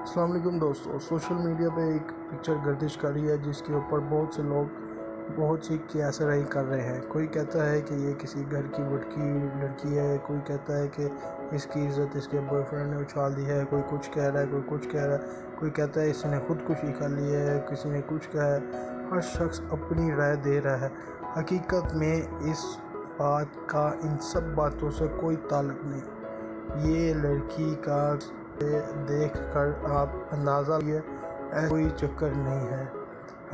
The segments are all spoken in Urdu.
السلام علیکم دوستو، سوشل میڈیا پہ ایک پکچر گردش کر رہی ہے جس کے اوپر بہت سے لوگ بہت سی قیاس رائے کر رہے ہیں۔ کوئی کہتا ہے کہ یہ کسی گھر کی وٹکی لڑکی ہے، کوئی کہتا ہے کہ اس کی عزت اس کے بوائے فرینڈ نے اچھال دی ہے، کوئی کچھ کہہ رہا ہے، کوئی کچھ کہہ رہا ہے، کوئی کہتا ہے اس نے خودکشی کر لی ہے، کسی نے کچھ کہا ہے۔ ہر شخص اپنی رائے دے رہا ہے۔ حقیقت میں اس بات کا ان سب باتوں سے کوئی تعلق نہیں۔ یہ لڑکی کا دیکھ کر آپ اندازہ کیجیے، ایسا کوئی چکر نہیں ہے۔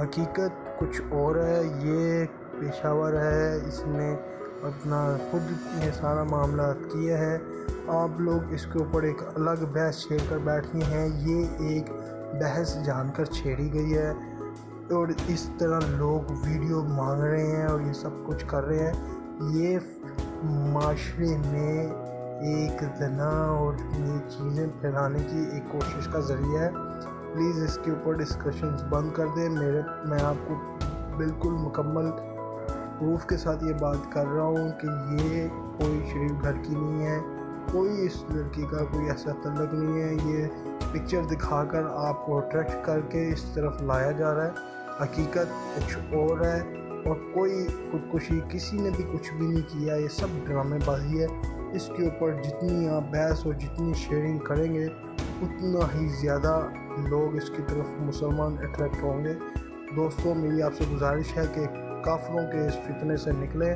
حقیقت کچھ اور ہے۔ یہ پیشہ ور ہے، اس نے اپنا خود یہ سارا معاملات کیا ہے۔ آپ لوگ اس کے اوپر ایک الگ بحث چھیڑ کر بیٹھے ہیں۔ یہ ایک بحث جان کر چھیڑی گئی ہے اور اس طرح لوگ ویڈیو مانگ رہے ہیں اور یہ سب کچھ کر رہے ہیں۔ یہ معاشرے میں ایک زنا اور یہ چیزیں پھیلانے کی ایک کوشش کا ذریعہ ہے۔ پلیز اس کے اوپر ڈسکشنز بند کر دیں۔ میں آپ کو بالکل مکمل پروف کے ساتھ یہ بات کر رہا ہوں کہ یہ کوئی شریف گھر کی نہیں ہے، کوئی اس لڑکی کا کوئی ایسا تعلق نہیں ہے۔ یہ پکچر دکھا کر آپ کو اٹریکٹ کر کے اس طرف لایا جا رہا ہے۔ حقیقت کچھ اور ہے اور کوئی خودکشی کسی نے بھی کچھ بھی نہیں کیا۔ یہ سب ڈرامے بازی ہے۔ اس کے اوپر جتنی آپ بحث اور جتنی شیئرنگ کریں گے اتنا ہی زیادہ لوگ اس کی طرف مسلمان اٹریکٹ ہوں گے۔ دوستوں، میری آپ سے گزارش ہے کہ کافروں کے اس فتنے سے نکلیں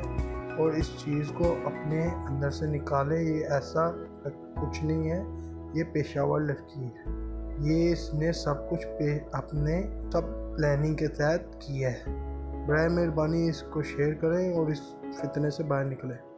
اور اس چیز کو اپنے اندر سے نکالیں۔ یہ ایسا کچھ نہیں ہے، یہ پیشہ ور لڑکی ہے۔ یہ اس نے سب کچھ اپنے سب پلاننگ کے تحت کیا ہے۔ برائے مہربانی اس کو شیئر کریں اور اس فتنے سے باہر نکلیں۔